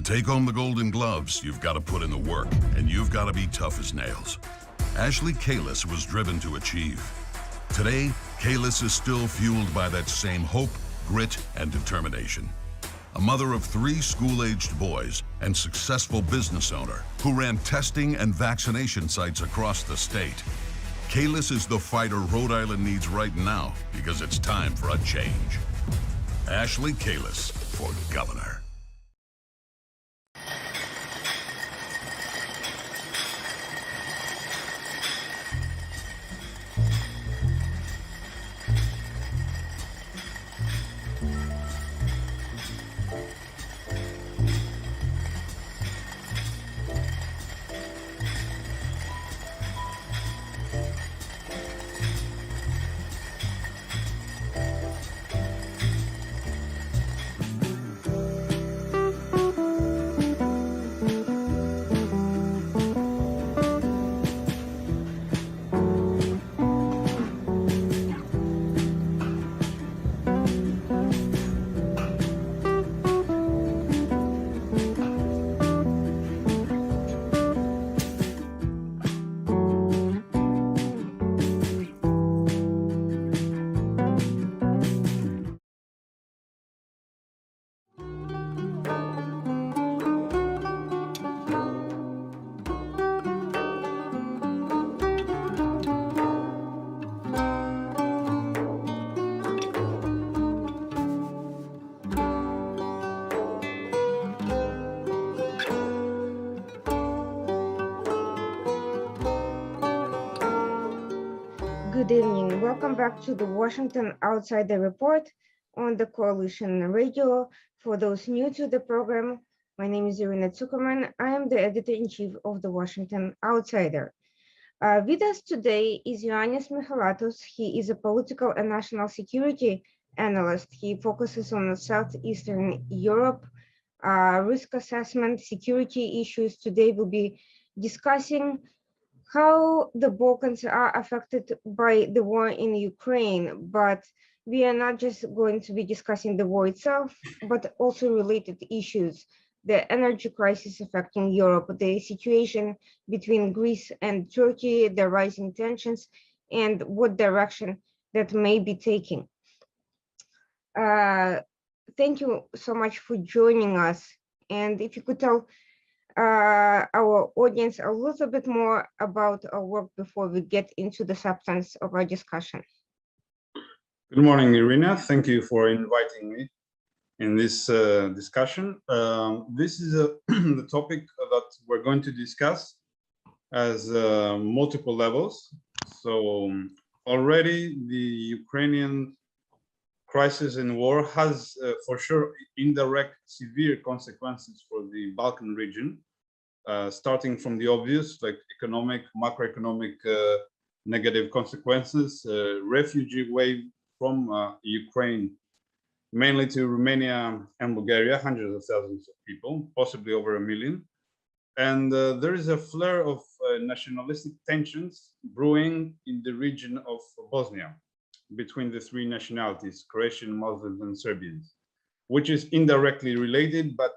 take home the golden gloves, you've got to put in the work, and you've got to be tough as nails. Ashley Kalis was driven to achieve. Today, Kalis is still fueled by that same hope, grit, and determination. A mother of 3 school-aged boys and successful business owner who ran testing and vaccination sites across the state. Kalis is the fighter Rhode Island needs right now because it's time for a change. Ashley Kalis for governor. Good evening. Welcome back to the Washington Outsider Report on the Coalition Radio. For those new to the program, my name is Irina Zuckerman. I am the editor-in-chief of the Washington Outsider. With us today is Ioannis Michelatos. He is a political and national security analyst. He focuses on Southeastern Europe, risk assessment, security issues. Today we'll be discussing how the Balkans are affected by the war in Ukraine, but we are not just going to be discussing the war itself, but also related issues, the energy crisis affecting Europe, the situation between Greece and Turkey, the rising tensions, and what direction that may be taking. Thank you so much for joining us. And if you could tell our audience a little bit more about our work before we get into the substance of our discussion. Good morning, Irina. Thank you for inviting me in this discussion. This is the topic that we're going to discuss as multiple levels. So already the Ukrainian crisis and war has for sure indirect severe consequences for the Balkan region, starting from the obvious, like economic, macroeconomic negative consequences, refugee wave from Ukraine, mainly to Romania and Bulgaria, hundreds of thousands of people, possibly over 1 million. And there is a flare of nationalistic tensions brewing in the region of Bosnia between the 3 nationalities, Croatian, Muslims, and Serbians, which is indirectly related, but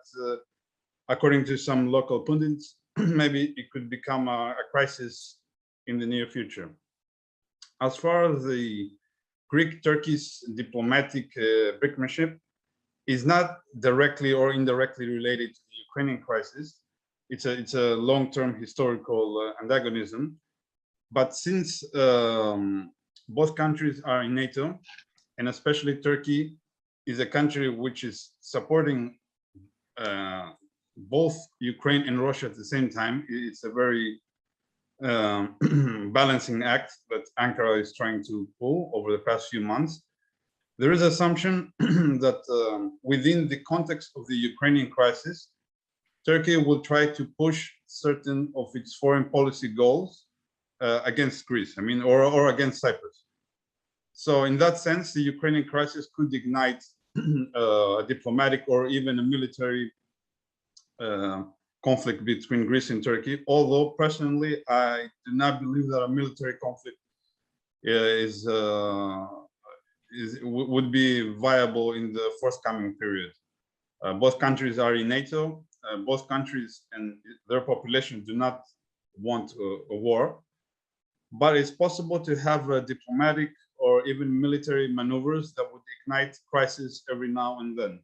according to some local pundits, maybe it could become a crisis in the near future. As far as the Greek-Turkish diplomatic brinkmanship is not directly or indirectly related to the Ukrainian crisis. It's a long-term historical antagonism. But since both countries are in NATO, and especially Turkey is a country which is supporting both Ukraine and Russia at the same time, it's a very balancing act that Ankara is trying to pull over the past few months. There is assumption that within the context of the Ukrainian crisis, Turkey will try to push certain of its foreign policy goals against Greece, or against Cyprus. So in that sense, the Ukrainian crisis could ignite a diplomatic or even a military conflict between Greece and Turkey, although personally, I do not believe that a military conflict would be viable in the forthcoming period. Both countries are in NATO, both countries and their population do not want a war, but it's possible to have diplomatic or even military maneuvers that would ignite crisis every now and then.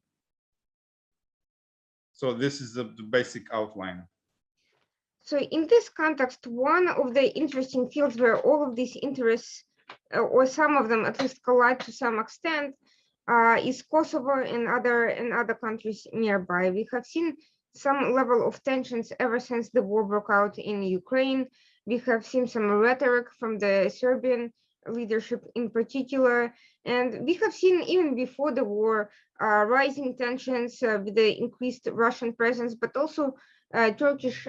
So this is the basic outline. So in this context, one of the interesting fields where all of these interests, or some of them at least, collide to some extent, is Kosovo and other countries nearby. We have seen some level of tensions ever since the war broke out in Ukraine. We have seen some rhetoric from the Serbian leadership in particular, and we have seen even before the war rising tensions with the increased Russian presence, but also Turkish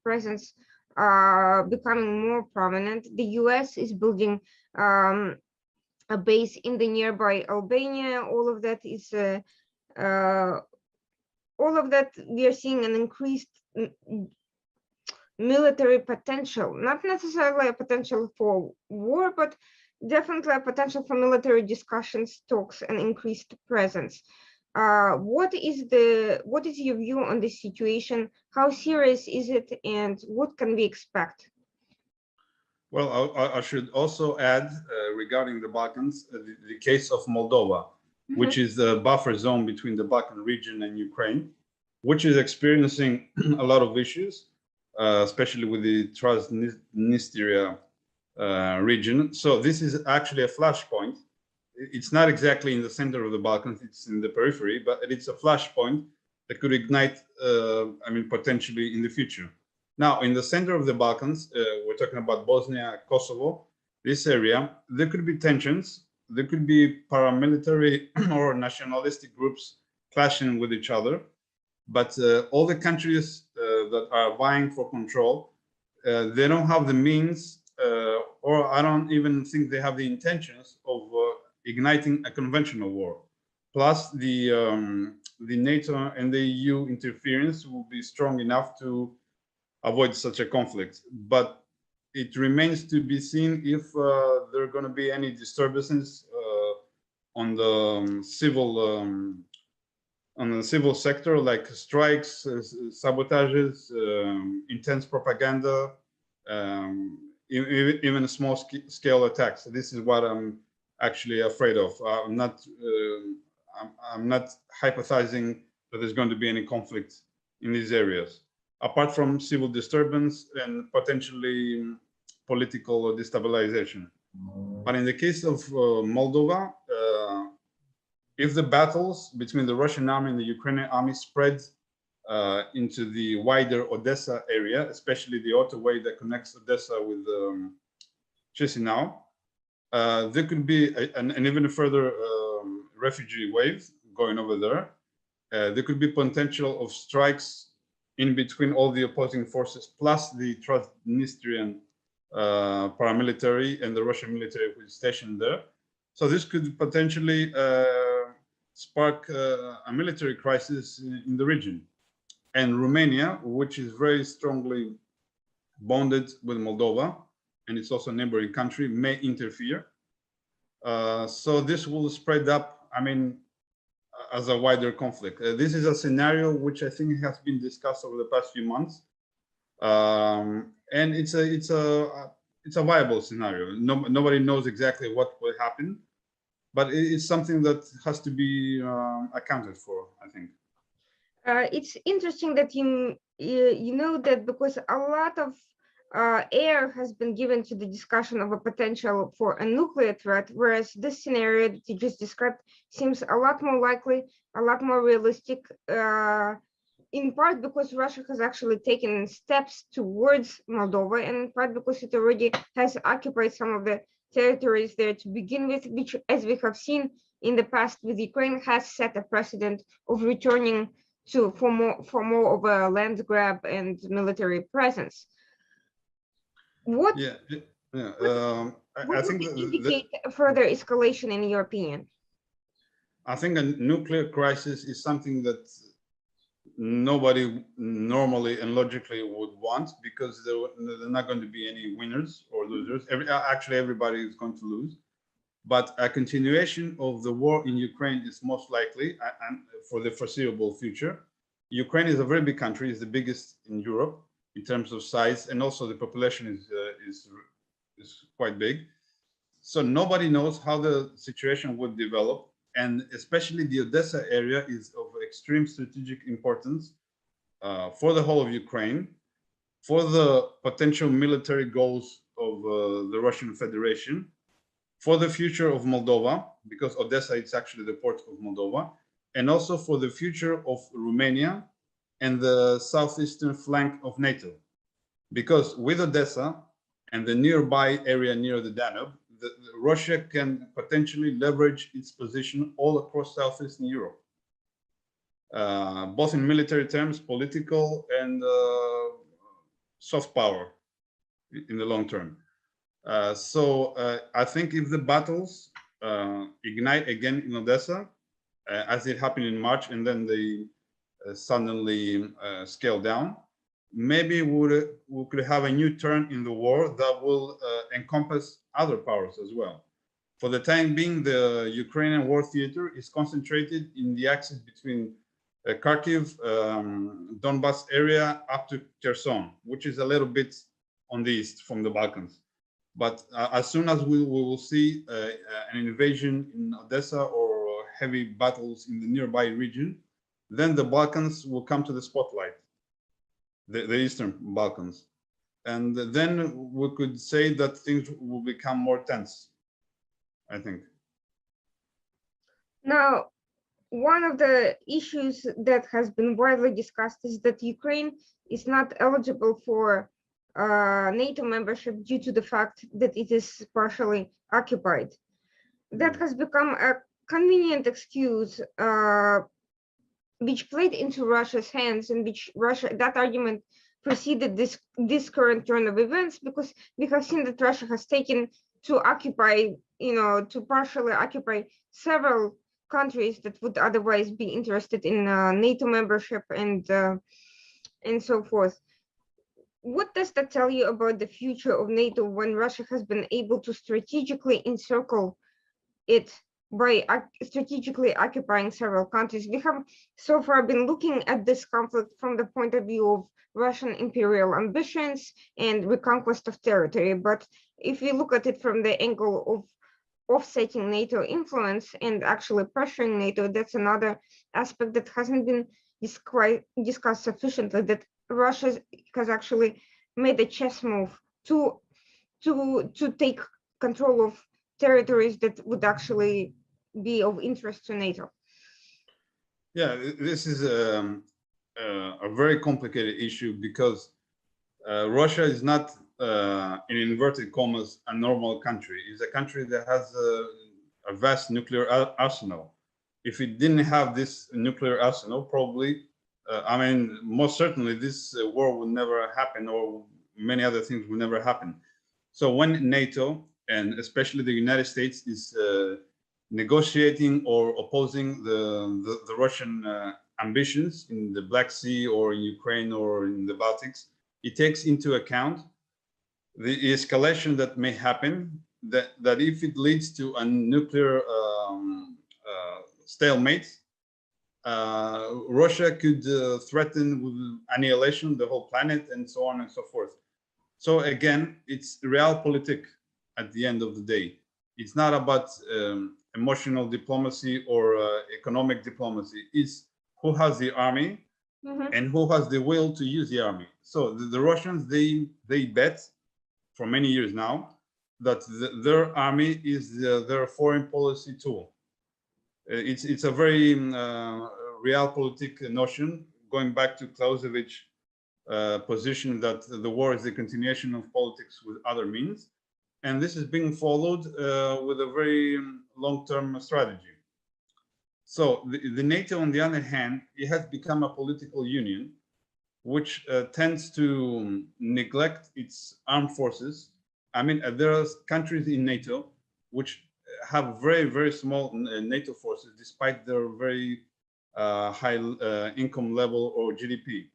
presence becoming more prominent. The US is building a base in the nearby Albania. All of that we are seeing an increased military potential, not necessarily a potential for war, but definitely a potential for military discussions, talks, and increased presence. What is your view on this situation? How serious is it, and what can we expect? Well, I should also add regarding the Balkans, the case of Moldova, which is the buffer zone between the Balkan region and Ukraine, which is experiencing a lot of issues, especially with the Transnistria region. So this is actually a flashpoint. It's not exactly in the center of the Balkans, it's in the periphery, but it's a flashpoint that could ignite, potentially in the future. Now, in the center of the Balkans, we're talking about Bosnia, Kosovo, this area, there could be tensions, there could be paramilitary or nationalistic groups clashing with each other, but all the countries that are vying for control, they don't have the means, or I don't even think they have the intentions of igniting a conventional war. Plus, the NATO and the EU interference will be strong enough to avoid such a conflict. But it remains to be seen if there are going to be any disturbances on the civil sector, like strikes, sabotages, intense propaganda, even small-scale attacks. This is what I'm actually afraid of. I'm not hypothesizing that there's going to be any conflict in these areas, apart from civil disturbance and potentially political destabilization. But in the case of Moldova, if the battles between the Russian army and the Ukrainian army spread into the wider Odessa area, especially the auto-way that connects Odessa with Chisinau, there could be an even further refugee wave going over there. There could be potential of strikes in between all the opposing forces, plus the Transnistrian paramilitary and the Russian military who is stationed there. So this could potentially spark a military crisis in the region. And Romania, which is very strongly bonded with Moldova, and it's also a neighboring country, may interfere. So this will spread up, as a wider conflict. This is a scenario which I think has been discussed over the past few months, and it's a viable scenario. Nobody knows exactly what will happen, but it's something that has to be accounted for, I think. It's interesting that you know that, because a lot of air has been given to the discussion of a potential for a nuclear threat, whereas this scenario that you just described seems a lot more likely, a lot more realistic, in part because Russia has actually taken steps towards Moldova, and in part because it already has occupied some of the territories there to begin with, which, as we have seen in the past with Ukraine, has set a precedent of returning for more of a land grab and military presence. What I think would indicate further escalation in your opinion? I think a nuclear crisis is something that nobody normally and logically would want, because there are not going to be any winners or losers. Actually, everybody is going to lose. But a continuation of the war in Ukraine is most likely, and for the foreseeable future. Ukraine is a very big country, it's the biggest in Europe in terms of size, and also the population is quite big. So nobody knows how the situation would develop, and especially the Odessa area is of extreme strategic importance for the whole of Ukraine, for the potential military goals of the Russian Federation, for the future of Moldova, because Odessa is actually the port of Moldova, and also for the future of Romania and the southeastern flank of NATO. Because with Odessa and the nearby area near the Danube, Russia can potentially leverage its position all across southeastern Europe, both in military terms, political, and soft power in the long term. So I think if the battles ignite again in Odessa, as it happened in March, and then they suddenly scale down, maybe we could have a new turn in the war that will encompass other powers as well. For the time being, the Ukrainian war theater is concentrated in the axis between Kharkiv, Donbas area up to Kherson, which is a little bit on the east from the Balkans. But as soon as we will see an invasion in Odessa or heavy battles in the nearby region, then the Balkans will come to the spotlight, the Eastern Balkans. And then we could say that things will become more tense, I think. Now, one of the issues that has been widely discussed is that Ukraine is not eligible for NATO membership due to the fact that it is partially occupied. That has become a convenient excuse which played into Russia's hands, and which that argument preceded this current turn of events, because we have seen that Russia has taken to occupy, to partially occupy several countries that would otherwise be interested in NATO membership and so forth. What does that tell you about the future of NATO when Russia has been able to strategically encircle it by strategically occupying several countries? We have so far been looking at this conflict from the point of view of Russian imperial ambitions and reconquest of territory. But if we look at it from the angle of offsetting NATO influence and actually pressuring NATO, that's another aspect that hasn't been discussed sufficiently, that Russia has actually made a chess move to take control of territories that would actually be of interest to NATO. Yeah, this is a very complicated issue, because Russia is not, in inverted commas, a normal country. It's a country that has a vast nuclear arsenal. If it didn't have this nuclear arsenal, probably, most certainly this war would never happen, or many other things would never happen. So when NATO, and especially the United States, is negotiating or opposing the Russian ambitions in the Black Sea or in Ukraine or in the Baltics, it takes into account the escalation that may happen, that if it leads to a nuclear stalemate, Russia could threaten with annihilation the whole planet, and so on and so forth. So again, it's realpolitik at the end of the day. It's not about emotional diplomacy or economic diplomacy. It's who has the army and who has the will to use the army. So the Russians, they bet for many years now that their army is their foreign policy tool. It's a very realpolitik notion, going back to Clausewitz's position that the war is the continuation of politics with other means. And this is being followed with a very long-term strategy. So the NATO, on the other hand, it has become a political union, which tends to neglect its armed forces. There are countries in NATO which have very, very small NATO forces, despite their very high income level or GDP.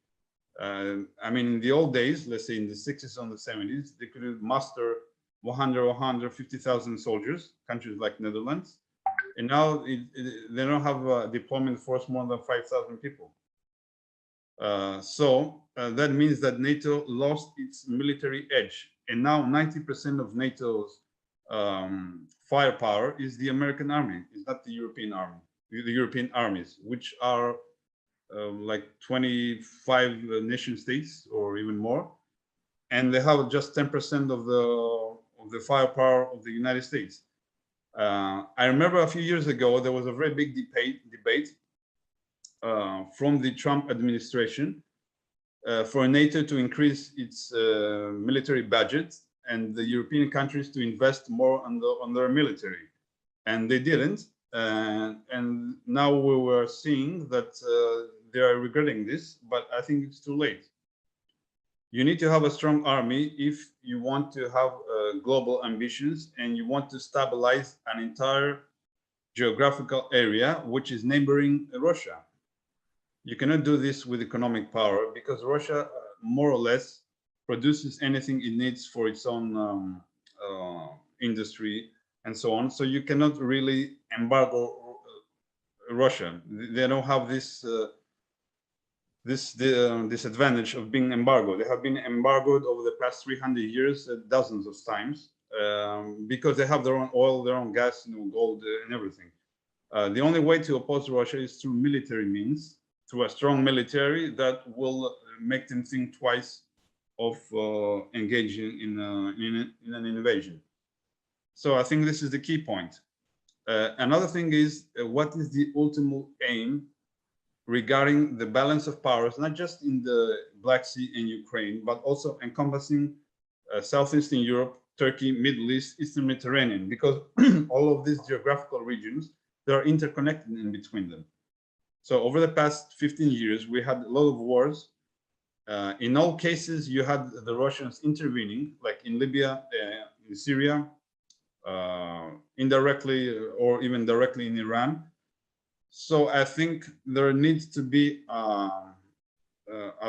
In the old days, let's say in the 60s and the 70s, they could muster 100 or 150,000 soldiers, countries like Netherlands. And now they don't have a deployment force more than 5,000 people. That means that NATO lost its military edge, and now 90% of NATO's firepower is the American army, it's not the European army, the European armies, which are like 25 nation states or even more, and they have just 10% of the firepower of the United States. I remember a few years ago there was a very big debate from the Trump administration for NATO to increase its military budget and the European countries to invest more on their military, and they didn't. And now we were seeing that they are regretting this, but I think it's too late. You need to have a strong army if you want to have global ambitions and you want to stabilize an entire geographical area which is neighboring Russia. You cannot do this with economic power because Russia more or less produces anything it needs for its own industry and so on. So you cannot really embargo Russia. They don't have this disadvantage of being embargoed. They have been embargoed over the past 300 years dozens of times because they have their own oil, their own gas, gold, and everything. The only way to oppose Russia is through military means, through a strong military that will make them think twice of engaging in an invasion. So I think this is the key point. Another thing is, what is the ultimate aim regarding the balance of powers, not just in the Black Sea and Ukraine, but also encompassing Southeastern Europe, Turkey, Middle East, Eastern Mediterranean, because all of these geographical regions, they are interconnected in between them. So over the past 15 years, we had a lot of wars. In all cases, you had the Russians intervening, like in Libya, in Syria, indirectly or even directly in Iran. So I think there needs to be a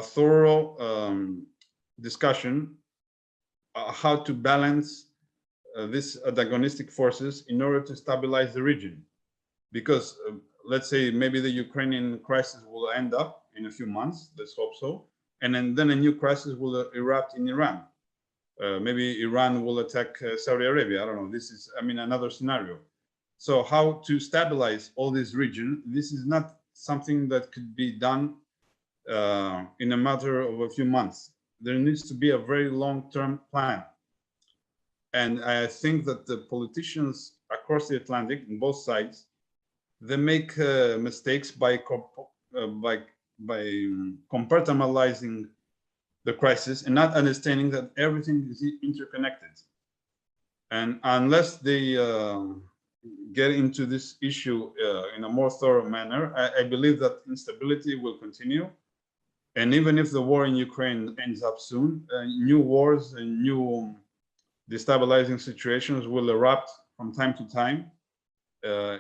thorough discussion how to balance these antagonistic forces in order to stabilize the region. Because let's say maybe the Ukrainian crisis will end up in a few months, let's hope so, and then a new crisis will erupt in Iran. Maybe Iran will attack Saudi Arabia, I don't know, this is, I mean, another scenario. So how to stabilize all this region, this is not something that could be done in a matter of a few months. There needs to be a very long-term plan. And I think that the politicians across the Atlantic, on both sides, they make mistakes by compartmentalizing the crisis and not understanding that everything is interconnected. And unless they get into this issue in a more thorough manner, I believe that instability will continue. And even if the war in Ukraine ends up soon, new wars and new destabilizing situations will erupt from time to time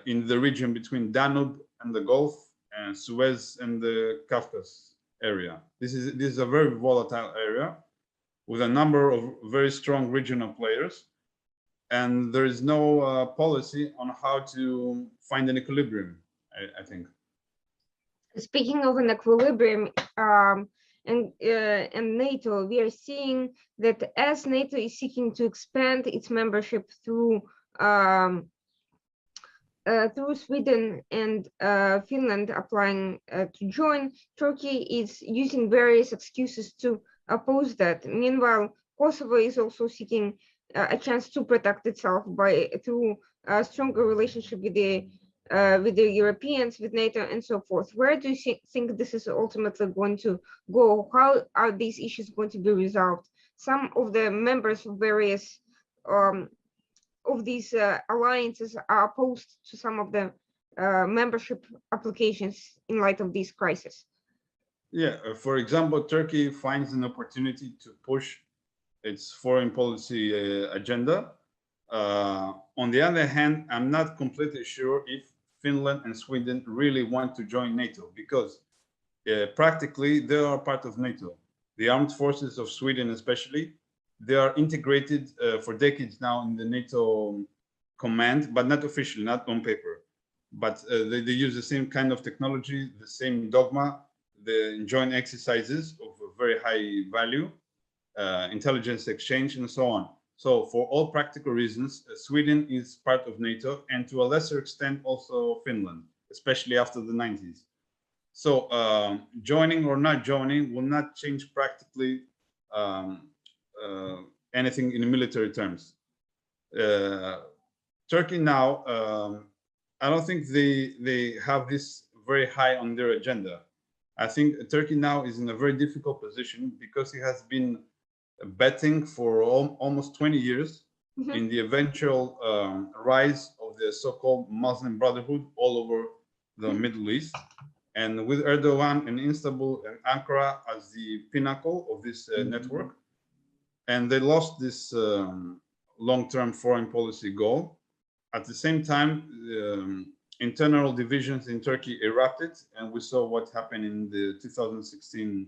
in the region between Danube and the Gulf and Suez and the Caucasus area. This is a very volatile area with a number of very strong regional players. And there is no policy on how to find an equilibrium, I think. Speaking of an equilibrium and NATO, we are seeing that as NATO is seeking to expand its membership through Sweden and Finland applying to join, Turkey is using various excuses to oppose that. Meanwhile, Kosovo is also seeking a chance to protect itself through a stronger relationship with the Europeans, with NATO, and so forth. Where do you think this is ultimately going to go? How are these issues going to be resolved? Some of the members of various of these alliances are opposed to some of the membership applications in light of this crisis. Yeah, for example, Turkey finds an opportunity to push its foreign policy agenda. On the other hand, I'm not completely sure if Finland and Sweden really want to join NATO, because practically they are part of NATO. The armed forces of Sweden especially, they are integrated for decades now in the NATO command, but not officially, not on paper. But they use the same kind of technology, the same dogma, the joint exercises of a very high value, intelligence exchange, and so on. So for all practical reasons, Sweden is part of NATO, and to a lesser extent also Finland, especially after the 90s. So joining or not joining will not change practically anything in military terms. Turkey now, I don't think they have this very high on their agenda. I think Turkey now is in a very difficult position because it has been betting for almost 20 years in the eventual rise of the so-called Muslim Brotherhood all over the Middle East. And with Erdogan and Istanbul and Ankara as the pinnacle of this network, and they lost this long-term foreign policy goal. At the same time, internal divisions in Turkey erupted, and we saw what happened in the 2016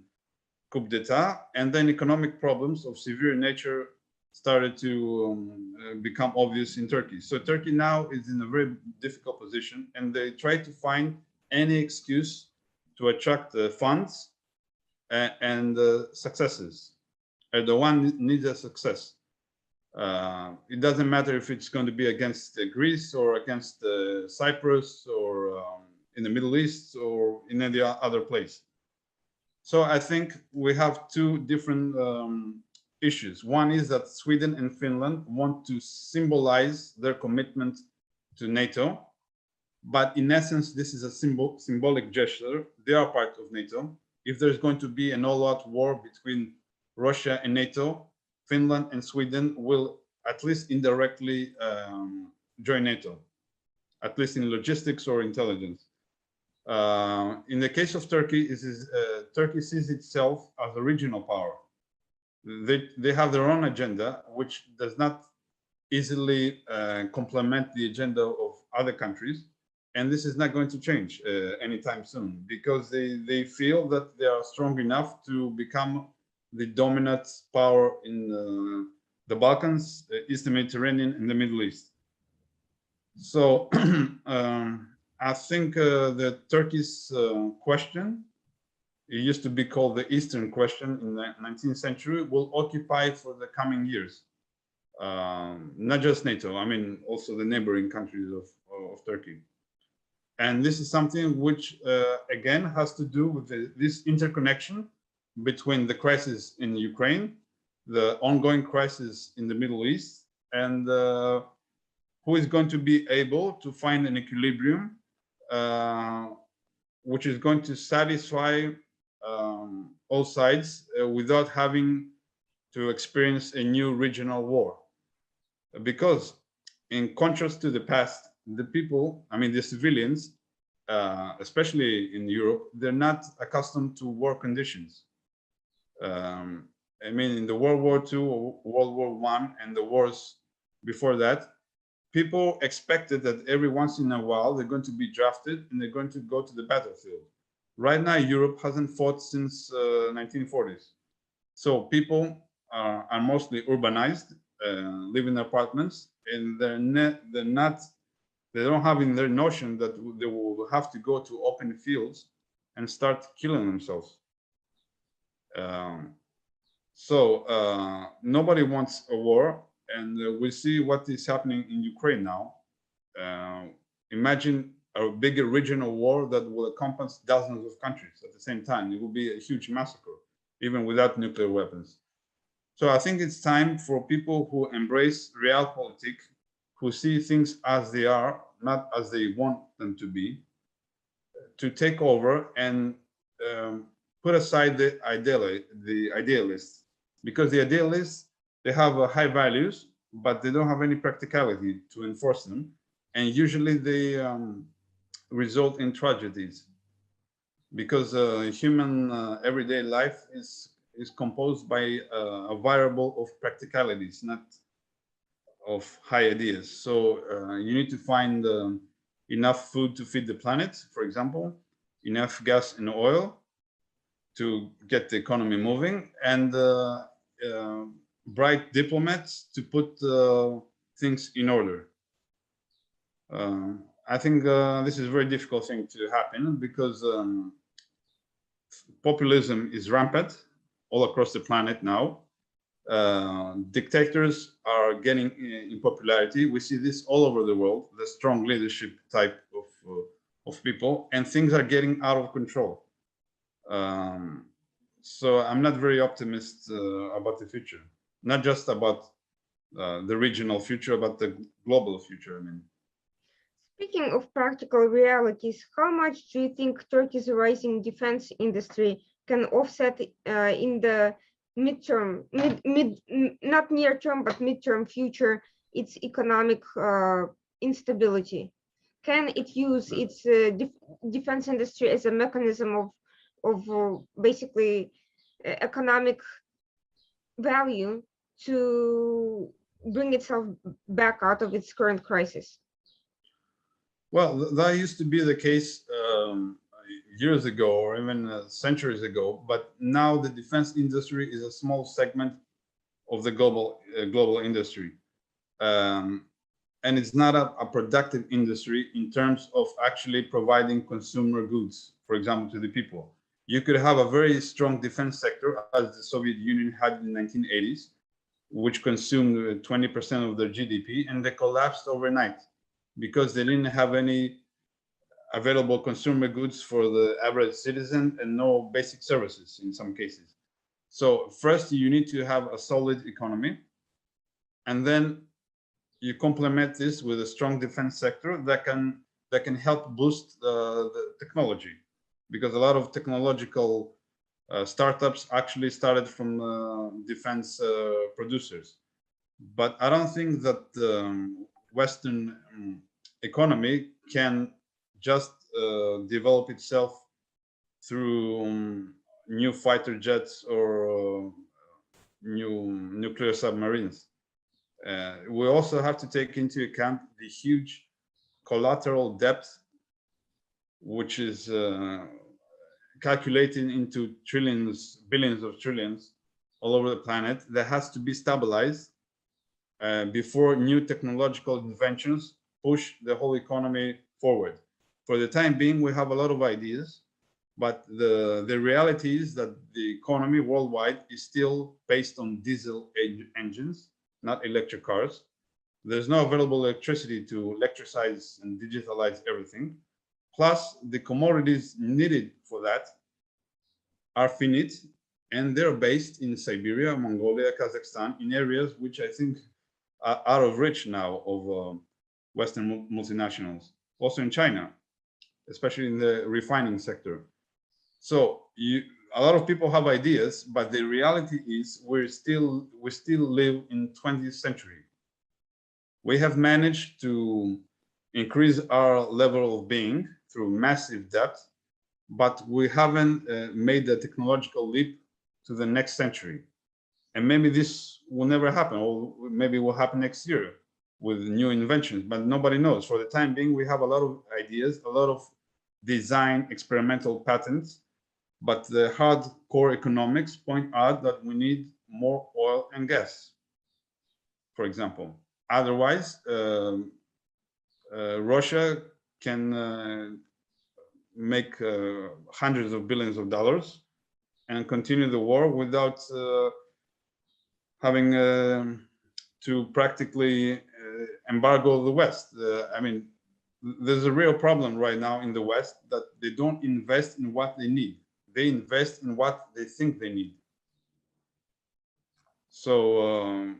coup d'etat, and then economic problems of severe nature started to become obvious in Turkey. So Turkey now is in a very difficult position, and they try to find any excuse to attract funds and successes. Erdogan needs a success. It doesn't matter if it's going to be against Greece or against Cyprus or in the Middle East or in any other place. So I think we have two different issues. One is that Sweden and Finland want to symbolize their commitment to NATO, but in essence, this is a symbolic gesture. They are part of NATO. If there's going to be an all-out war between Russia and NATO, Finland and Sweden will at least indirectly join NATO, at least in logistics or intelligence. In the case of Turkey, Turkey sees itself as a regional power. They have their own agenda, which does not easily complement the agenda of other countries. And this is not going to change anytime soon, because they feel that they are strong enough to become the dominant power in the Balkans, Eastern Mediterranean, and the Middle East. So I think the Turkey's question, it used to be called the Eastern question in the 19th century, will occupy for the coming years. Not just NATO, I mean, also the neighboring countries of Turkey. And this is something which, again, has to do with this interconnection between the crisis in Ukraine, the ongoing crisis in the Middle East, and who is going to be able to find an equilibrium which is going to satisfy all sides without having to experience a new regional war. Because in contrast to the past, the people, I mean the civilians, especially in Europe, they're not accustomed to war conditions. I mean, in the World War II, World War I, and the wars before that, people expected that every once in a while they're going to be drafted and they're going to go to the battlefield. Right now, Europe hasn't fought since 1940s. So people are mostly urbanized, live in apartments, and they don't have in their notion that they will have to go to open fields and start killing themselves. Nobody wants a war, and we see what is happening in Ukraine now. Imagine a bigger regional war that will encompass dozens of countries at the same time. It will be a huge massacre, even without nuclear weapons. So I think it's time for people who embrace realpolitik, who see things as they are, not as they want them to be, to take over and put aside the idealists, because the idealists, they have high values, but they don't have any practicality to enforce them, and usually they result in tragedies, because human everyday life is composed by a variable of practicalities, not of high ideas. So you need to find enough food to feed the planet, for example, enough gas and oil to get the economy moving, and bright diplomats to put things in order. I think this is a very difficult thing to happen, because populism is rampant all across the planet now. Dictators are getting in popularity. We see this all over the world, the strong leadership type of people, and things are getting out of control. So I'm not very optimistic about the future, not just about the regional future, but the global future. I mean, Speaking of practical realities, how much do you think Turkey's rising defense industry can offset in the midterm, not near term, but midterm future, its economic instability? Can it use its defense industry as a mechanism of basically economic value to bring itself back out of its current crisis? well, that used to be the case years ago or even centuries ago, but now the defense industry is a small segment of the global industry. And it's not a productive industry in terms of actually providing consumer goods, for example, to the people. You could have a very strong defense sector, as the Soviet Union had in the 1980s, which consumed 20% of their GDP, and they collapsed overnight because they didn't have any available consumer goods for the average citizen and no basic services in some cases. So first, you need to have a solid economy, and then you complement this with a strong defense sector that can help boost the technology, because a lot of technological startups actually started from defense producers. But I don't think that the Western economy can just develop itself through new fighter jets or new nuclear submarines. We also have to take into account the huge collateral debt, which is calculated into trillions, billions of trillions all over the planet, that has to be stabilized before new technological inventions push the whole economy forward. For the time being, we have a lot of ideas, but the reality is that the economy worldwide is still based on diesel engines, not electric cars. There's no available electricity to electricize and digitalize everything. Plus, the commodities needed for that are finite, and they're based in Siberia, Mongolia, Kazakhstan, in areas which I think are out of reach now of Western multinationals. Also in China, especially in the refining sector. So a lot of people have ideas, but the reality is we still live in 20th century. We have managed to increase our level of being through massive debt, but we haven't made the technological leap to the next century. And maybe this will never happen, or maybe it will happen next year with new inventions, but nobody knows. For the time being, we have a lot of ideas, a lot of design experimental patents, but the hardcore economics point out that we need more oil and gas, for example. Otherwise, Russia can make hundreds of billions of dollars and continue the war without having to practically embargo the West. I mean, there's a real problem right now in the West that they don't invest in what they need. They invest in what they think they need. So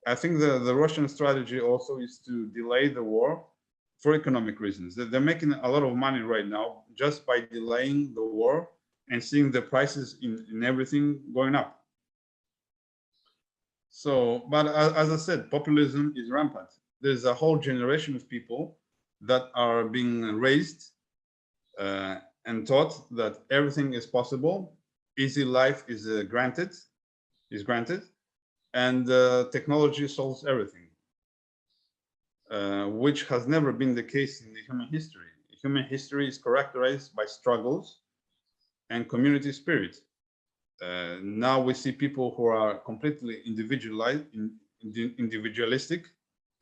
I think the Russian strategy also is to delay the war for economic reasons. They're making a lot of money right now just by delaying the war and seeing the prices in everything going up. So, but as I said, populism is rampant. There's a whole generation of people that are being raised and taught that everything is possible, easy life is granted, and technology solves everything, which has never been the case in the human history. Human history is characterized by struggles and community spirit. Now we see people who are completely individualistic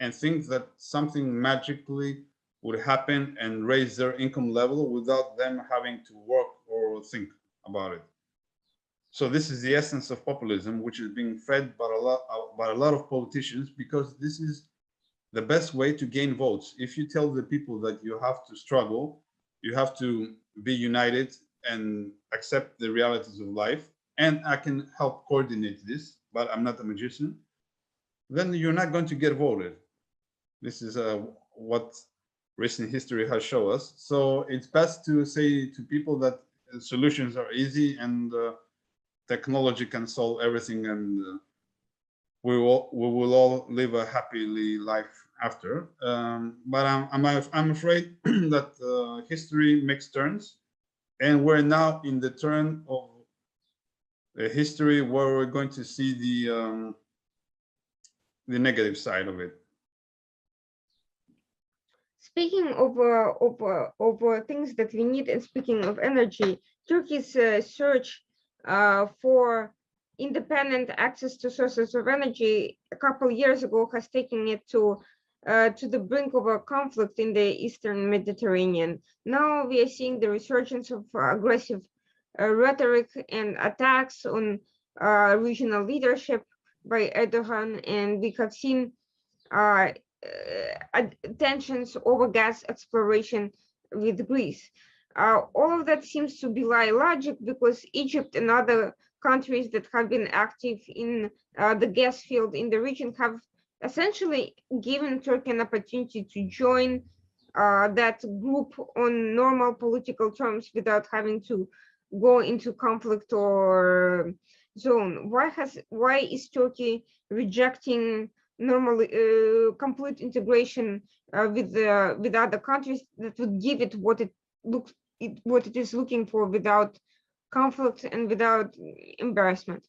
and think that something magically would happen and raise their income level without them having to work or think about it. So this is the essence of populism, which is being fed by a lot of politicians, because this is the best way to gain votes. If you tell the people that you have to struggle, you have to be united and accept the realities of life, and I can help coordinate this, but I'm not a magician, then you're not going to get voted. This is what recent history has shown us. So it's best to say to people that solutions are easy and technology can solve everything, and we will all live a happily life after. But I'm afraid that history makes turns, and we're now in the turn of history where we're going to see the negative side of it. Speaking of things that we need, and speaking of energy, Turkey's search for independent access to sources of energy a couple years ago has taken it to the brink of a conflict in the Eastern Mediterranean. Now we are seeing the resurgence of aggressive rhetoric and attacks on regional leadership by Erdogan, and we have seen tensions over gas exploration with Greece. All of that seems to belie logic, because Egypt and other countries that have been active in the gas field in the region have essentially given Turkey an opportunity to join that group on normal political terms without having to go into conflict or zone. Why is Turkey rejecting normally complete integration with other countries that would give it what it is looking for, without conflict and without embarrassment?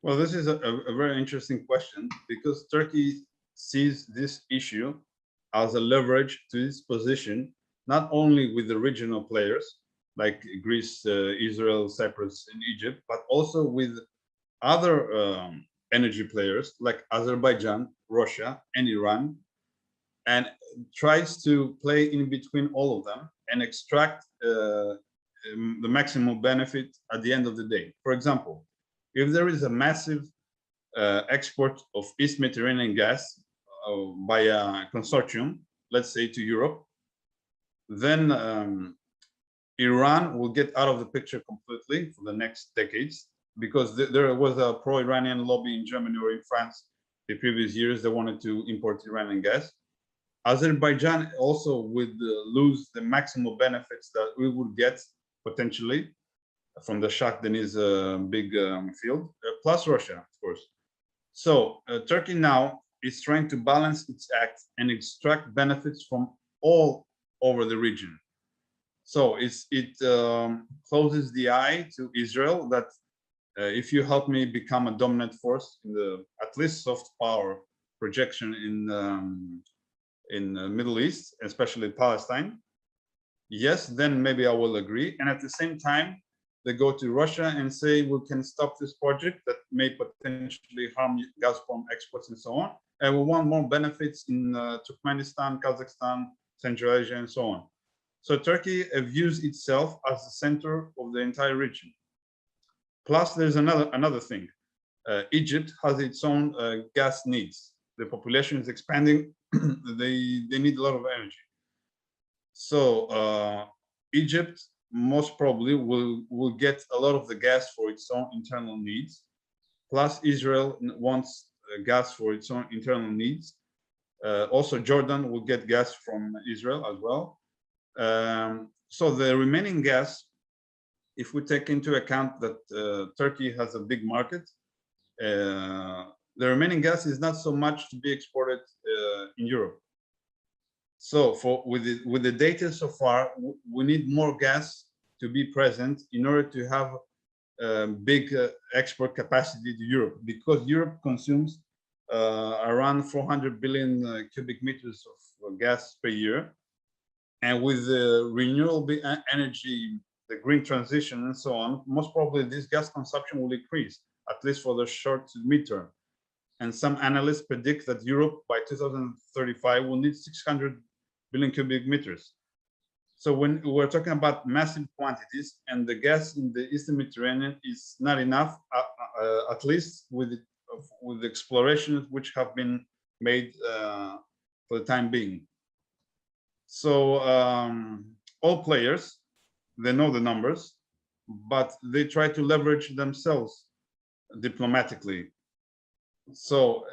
Well, this is a very interesting question, because Turkey sees this issue as a leverage to its position, not only with the regional players like Greece, Israel, Cyprus, and Egypt, but also with other energy players like Azerbaijan, Russia, and Iran, and tries to play in between all of them and extract the maximum benefit at the end of the day. For example, if there is a massive export of East Mediterranean gas by a consortium, let's say to Europe, then Iran will get out of the picture completely for the next decades, because there was a pro-Iranian lobby in Germany or in France the previous years that wanted to import Iranian gas. Azerbaijan also would lose the maximum benefits that we would get potentially from the Shah Deniz big field, plus Russia, of course. So Turkey now is trying to balance its act and extract benefits from all over the region. So it closes the eye to Israel that if you help me become a dominant force in the at least soft power projection in the Middle East, especially Palestine, yes, then maybe I will agree. And at the same time, they go to Russia and say we can stop this project that may potentially harm Gazprom exports and so on. And we want more benefits in Turkmenistan, Kazakhstan, Central Asia, and so on. So Turkey views itself as the center of the entire region. Plus, there's another thing. Egypt has its own gas needs. The population is expanding. they need a lot of energy. So Egypt most probably will get a lot of the gas for its own internal needs. Plus, Israel wants gas for its own internal needs. Also, Jordan will get gas from Israel as well. So the remaining gas, if we take into account that Turkey has a big market, the remaining gas is not so much to be exported in Europe. So with the data so far, we need more gas to be present in order to have big export capacity to Europe, because Europe consumes around 400 billion cubic meters of gas per year. And with the renewable energy, the green transition and so on, most probably this gas consumption will increase, at least for the short to midterm. And some analysts predict that Europe by 2035 will need 600 billion cubic meters. So when we're talking about massive quantities and the gas in the Eastern Mediterranean is not enough, at least with the explorations which have been made for the time being. So all players, they know the numbers, but they try to leverage themselves diplomatically. So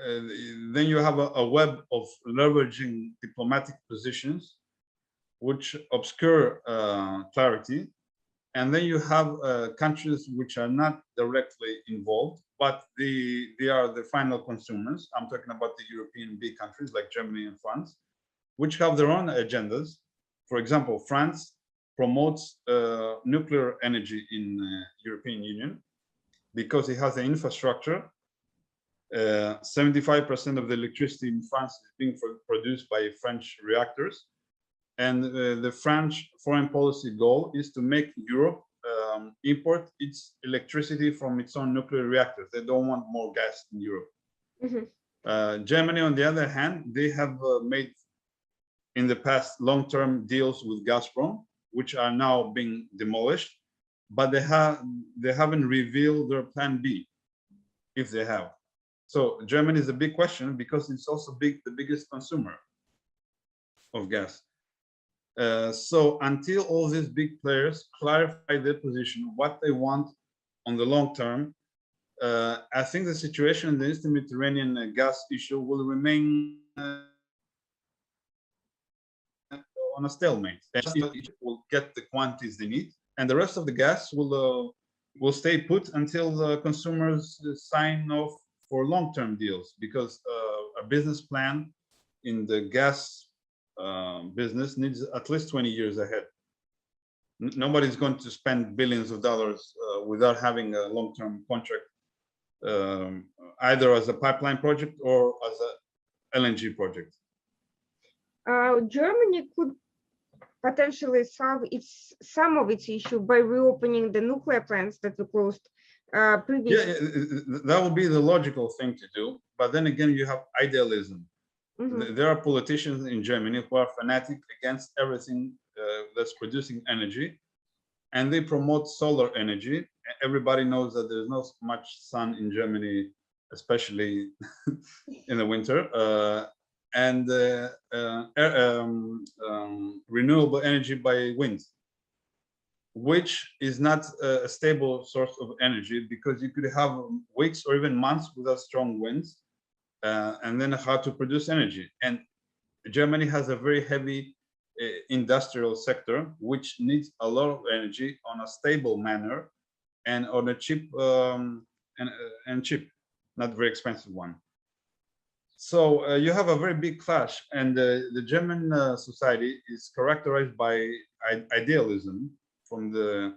then you have a web of leveraging diplomatic positions which obscure clarity. And then you have countries which are not directly involved, but they are the final consumers. I'm talking about the European big countries like Germany and France, which have their own agendas. For example, France promotes nuclear energy in European Union because it has the infrastructure. 75% of the electricity in France is being produced by French reactors. And the French foreign policy goal is to make Europe import its electricity from its own nuclear reactors. They don't want more gas in Europe. Mm-hmm. Germany, on the other hand, they have made in the past long-term deals with Gazprom, which are now being demolished, but they haven't revealed their plan B, if they have. So Germany is a big question because it's also the biggest consumer of gas. So until all these big players clarify their position, what they want on the long term, I think the situation in the Eastern Mediterranean gas issue will remain on a stalemate. Egypt will get the quantities they need, and the rest of the gas will stay put until the consumers sign off for long-term deals, because a business plan in the gas business needs at least 20 years ahead. Nobody's going to spend billions of dollars without having a long-term contract, either as a pipeline project or as a LNG project. Germany could potentially solve some of its issue by reopening the nuclear plants that were closed previously. Yeah, that would be the logical thing to do. But then again, you have idealism. Mm-hmm. There are politicians in Germany who are fanatic against everything that's producing energy, and they promote solar energy. Everybody knows that there's not much sun in Germany, especially in the winter, and renewable energy by wind, which is not a stable source of energy, because you could have weeks or even months without strong winds, and then how to produce energy. And Germany has a very heavy industrial sector, which needs a lot of energy on a stable manner and on a cheap and cheap, not very expensive one. So you have a very big clash, and the German society is characterized by idealism from the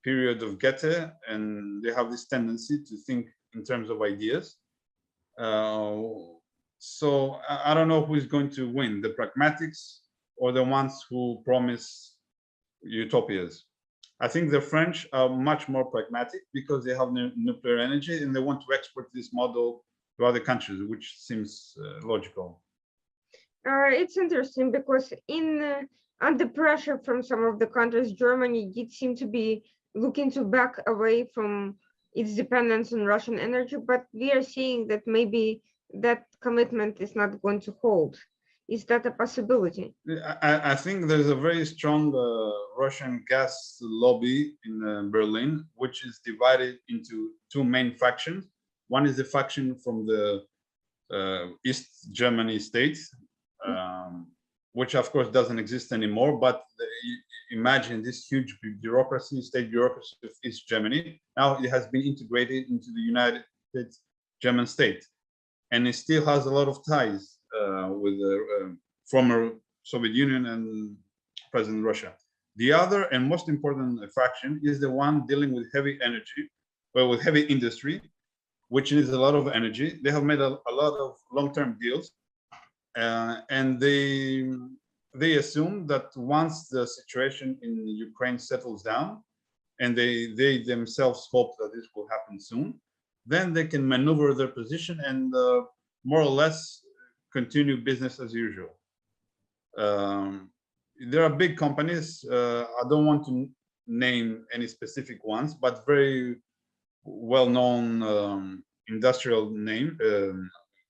period of Goethe, and they have this tendency to think in terms of ideas. So I don't know who is going to win, the pragmatics or the ones who promise utopias. I think the French are much more pragmatic because they have nuclear energy and they want to export this model to other countries, which seems logical. It's interesting because under pressure from some of the countries, Germany did seem to be looking to back away from its dependence on Russian energy, but we are seeing that maybe that commitment is not going to hold. Is that a possibility? I think there's a very strong Russian gas lobby in Berlin, which is divided into two main factions. One is the faction from the East Germany states, which of course doesn't exist anymore, but imagine this huge bureaucracy, state bureaucracy of East Germany. Now it has been integrated into the United German state, and it still has a lot of ties with the former Soviet Union and present Russia. The other and most important faction is the one dealing with heavy energy, well, with heavy industry, which needs a lot of energy. They have made a lot of long-term deals, and they assume that once the situation in Ukraine settles down, and they themselves hope that this will happen soon, then they can maneuver their position and more or less continue business as usual. there are big companies. I don't want to name any specific ones, but very well-known industrial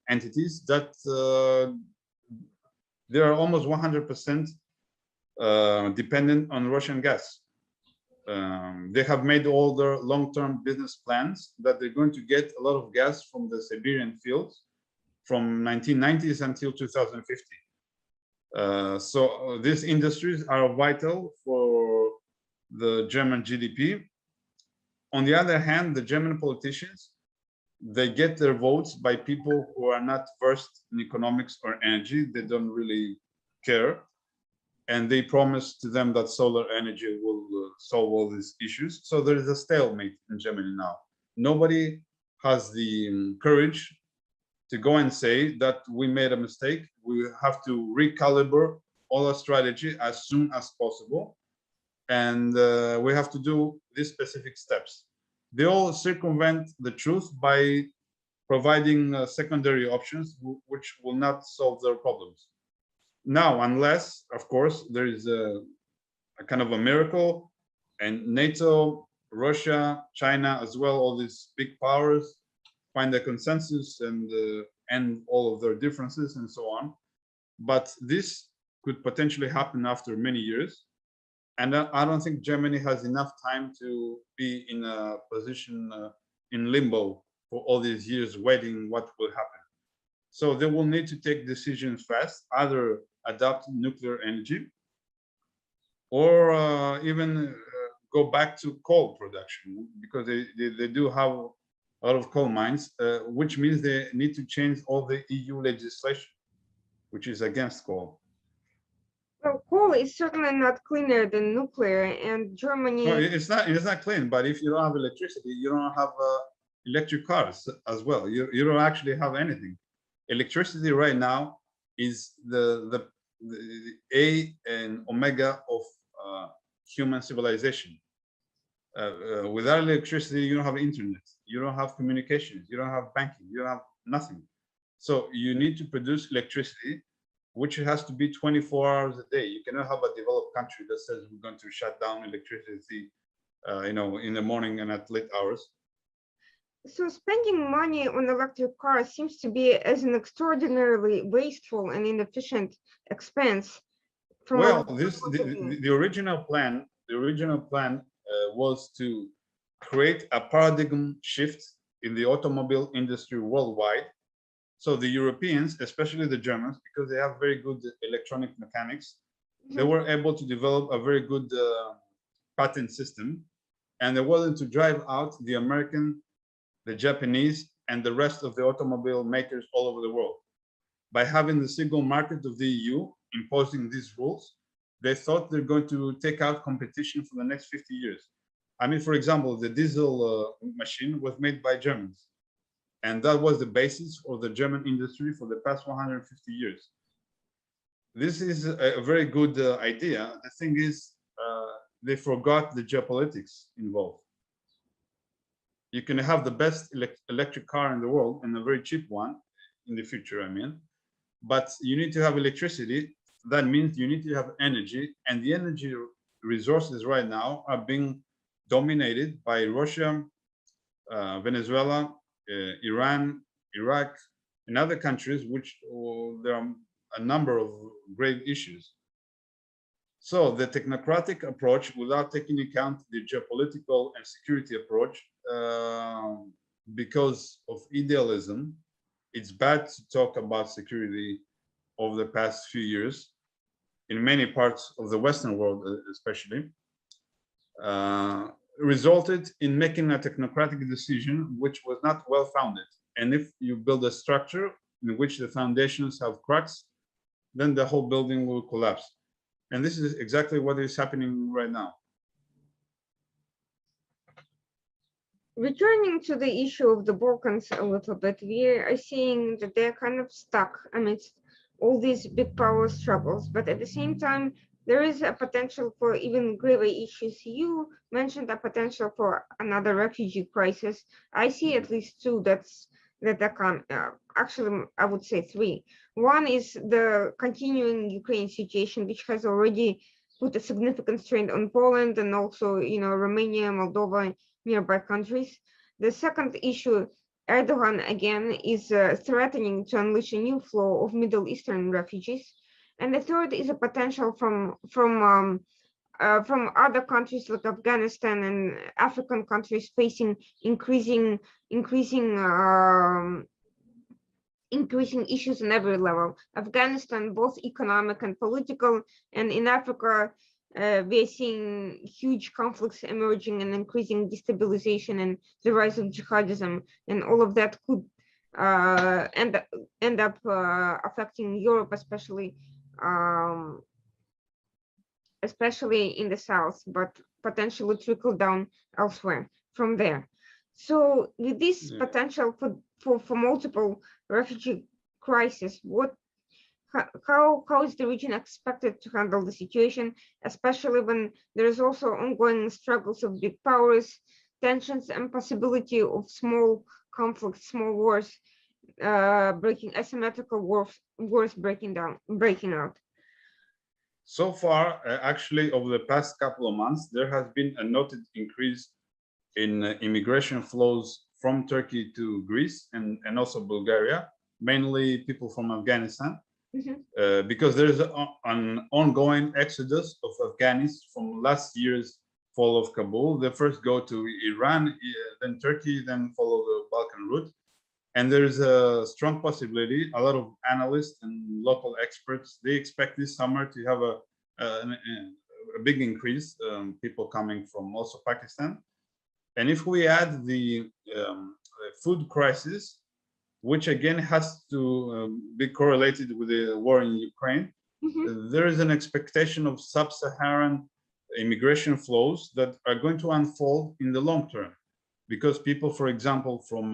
entities that they are almost 100% dependent on Russian gas. They have made all their long-term business plans that they're going to get a lot of gas from the Siberian fields from 1990s until 2050. So these industries are vital for the German GDP. On the other hand, the German politicians, they get their votes by people who are not versed in economics or energy. They don't really care. And they promise to them that solar energy will solve all these issues. So there is a stalemate in Germany now. Nobody has the courage to go and say that we made a mistake. We have to recalibrate all our strategy as soon as possible. And we have to do these specific steps. They all circumvent the truth by providing secondary options, which will not solve their problems. Now, unless, of course, there is a kind of a miracle, and NATO, Russia, China, as well, all these big powers find a consensus and end all of their differences and so on. But this could potentially happen after many years. And I don't think Germany has enough time to be in a position in limbo for all these years waiting what will happen. So they will need to take decisions fast, either adopt nuclear energy or even go back to coal production, because they do have a lot of coal mines, which means they need to change all the EU legislation, which is against coal. Well, coal is certainly not cleaner than nuclear, and Germany. No, it's not clean. But if you don't have electricity, you don't have electric cars as well. You don't actually have anything. Electricity right now is the A and omega of human civilization. Without electricity, you don't have internet. You don't have communications. You don't have banking. You don't have nothing. So you need to produce electricity, which has to be 24 hours a day. You cannot have a developed country that says we're going to shut down electricity, in the morning and at late hours. So spending money on electric cars seems to be as an extraordinarily wasteful and inefficient expense. Well, the original plan was to create a paradigm shift in the automobile industry worldwide. So the Europeans, especially the Germans, because they have very good electronic mechanics, they were able to develop a very good patent system, and they wanted to drive out the American, the Japanese, and the rest of the automobile makers all over the world. By having the single market of the EU imposing these rules, they thought they're going to take out competition for the next 50 years. I mean, for example, the diesel machine was made by Germans. And that was the basis of the German industry for the past 150 years. This is a very good idea. The thing is, they forgot the geopolitics involved. You can have the best electric car in the world and a very cheap one in the future, I mean, but you need to have electricity. That means you need to have energy, and the energy resources right now are being dominated by Russia, Venezuela, Iran, Iraq, and other countries, which there are a number of grave issues. So the technocratic approach, without taking into account the geopolitical and security approach, because of idealism, it's bad to talk about security over the past few years in many parts of the Western world, especially. Resulted in making a technocratic decision which was not well founded. And if you build a structure in which the foundations have cracks, then the whole building will collapse. And this is exactly what is happening right now. Returning to the issue of the Balkans a little bit, we are seeing that they're kind of stuck amidst all these big power struggles, but at the same time, there is a potential for even graver issues. You mentioned a potential for another refugee crisis. I see at least two that come, actually, I would say three. One is the continuing Ukraine situation, which has already put a significant strain on Poland and also, Romania, Moldova, nearby countries. The second issue, Erdogan again is threatening to unleash a new flow of Middle Eastern refugees. And the third is a potential from other countries like Afghanistan and African countries facing increasing issues on every level. Afghanistan, both economic and political, and in Africa, we are seeing huge conflicts emerging and increasing destabilization and the rise of jihadism, and all of that could end up affecting Europe, especially in the south, but potentially trickle down elsewhere from there. So with this potential for multiple refugee crisis, how is the region expected to handle the situation, especially when there is also ongoing struggles of big powers, tensions, and possibility of small conflicts, small wars, asymmetrical wars breaking out? So far, actually, over the past couple of months, there has been a noted increase in immigration flows from Turkey to Greece and also Bulgaria, mainly people from Afghanistan, because there is an ongoing exodus of Afghanis from last year's fall of Kabul. They first go to Iran, then Turkey, then follow the Balkan route. And there is a strong possibility, a lot of analysts and local experts, they expect this summer to have a big increase, people coming from also Pakistan. And if we add the food crisis, which again has to be correlated with the war in Ukraine, there is an expectation of sub-Saharan immigration flows that are going to unfold in the long term. Because people, for example, from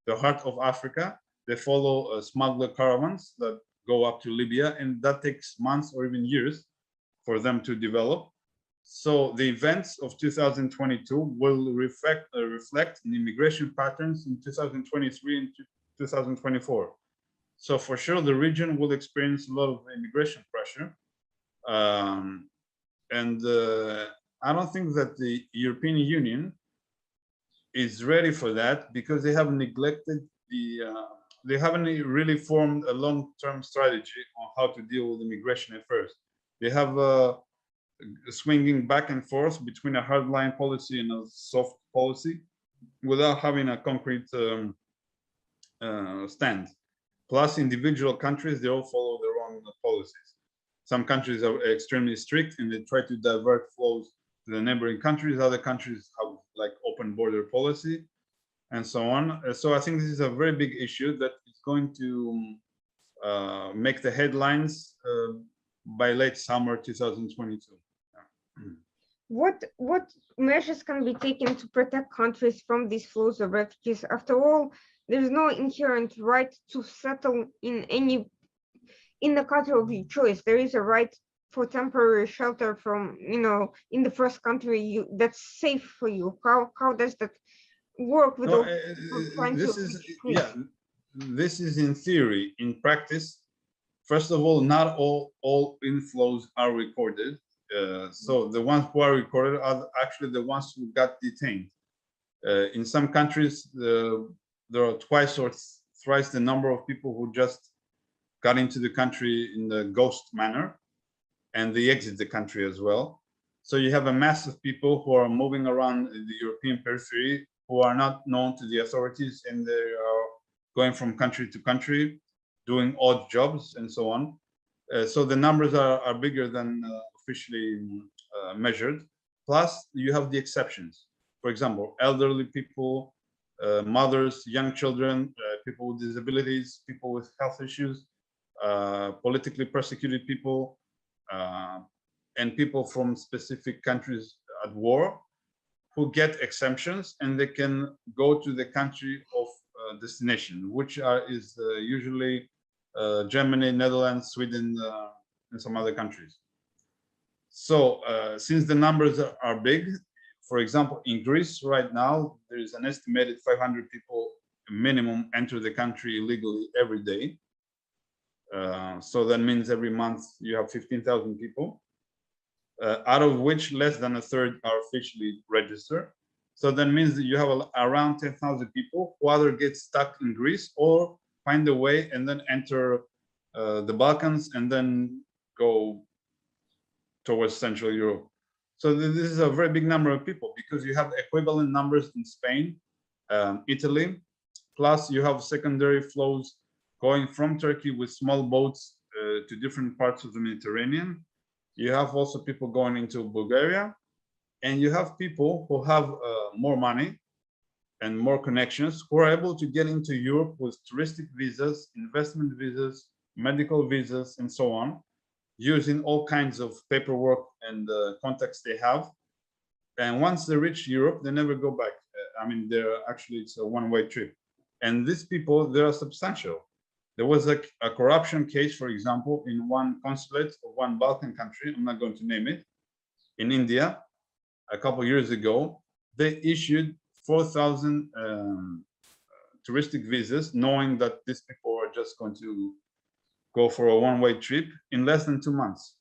the heart of Africa, they follow smuggler caravans that go up to Libya, and that takes months or even years for them to develop. So the events of 2022 will reflect in immigration patterns in 2023 and 2024. So for sure, the region will experience a lot of immigration pressure. I don't think that the European Union is ready for that, because they have neglected they haven't really formed a long-term strategy on how to deal with immigration at first. They have swinging back and forth between a hardline policy and a soft policy without having a concrete stand. Plus, individual countries, they all follow their own policies. Some countries are extremely strict and they try to divert flows to the neighboring countries. Other countries have like open border policy and so on. So I think this is a very big issue that is going to make the headlines by late summer 2022. What measures can be taken to protect countries from these flows of refugees? After all, there is no inherent right to settle in the country of your choice. There is a right for temporary shelter from, in the first country that's safe for you. How does that work with this is in theory. In practice, first of all, not all inflows are recorded. So the ones who are recorded are actually the ones who got detained. In some countries, there are twice or thrice the number of people who just got into the country in the ghost manner, and they exit the country as well. So you have a mass of people who are moving around the European periphery who are not known to the authorities, and they are going from country to country, doing odd jobs and so on. So the numbers are bigger than officially measured. Plus, you have the exceptions. For example, elderly people, mothers, young children, people with disabilities, people with health issues, politically persecuted people, and people from specific countries at war who get exemptions, and they can go to the country of destination, which is usually Germany, Netherlands, Sweden, and some other countries. So since the numbers are big, for example, in Greece right now, there is an estimated 500 people minimum enter the country illegally every day. So that means every month you have 15,000 people, out of which less than a third are officially registered. So that means that you have around 10,000 people who either get stuck in Greece or find a way and then enter the Balkans and then go towards Central Europe. So this is a very big number of people, because you have equivalent numbers in Spain, Italy, plus you have secondary flows going from Turkey with small boats to different parts of the Mediterranean. You have also people going into Bulgaria, and you have people who have more money and more connections who are able to get into Europe with touristic visas, investment visas, medical visas, and so on, using all kinds of paperwork and contacts they have. And once they reach Europe, they never go back. I mean, it's a one-way trip. And these people, they are substantial. There was a corruption case, for example, in one consulate of one Balkan country, I'm not going to name it, in India, a couple of years ago. They issued 4,000 touristic visas, knowing that these people are just going to go for a one-way trip in less than 2 months.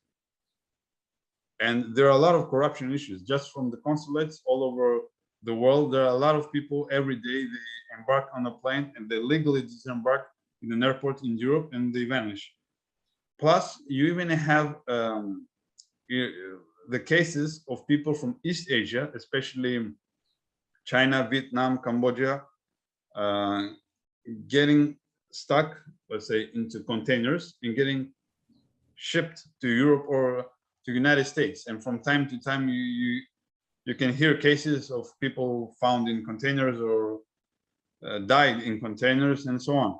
And there are a lot of corruption issues just from the consulates all over the world. There are a lot of people every day, they embark on a plane and they legally disembark in an airport in Europe and they vanish. Plus, you even have the cases of people from East Asia, especially China, Vietnam, Cambodia, getting stuck, let's say, into containers and getting shipped to Europe or to United States. And from time to time, you can hear cases of people found in containers or died in containers and so on.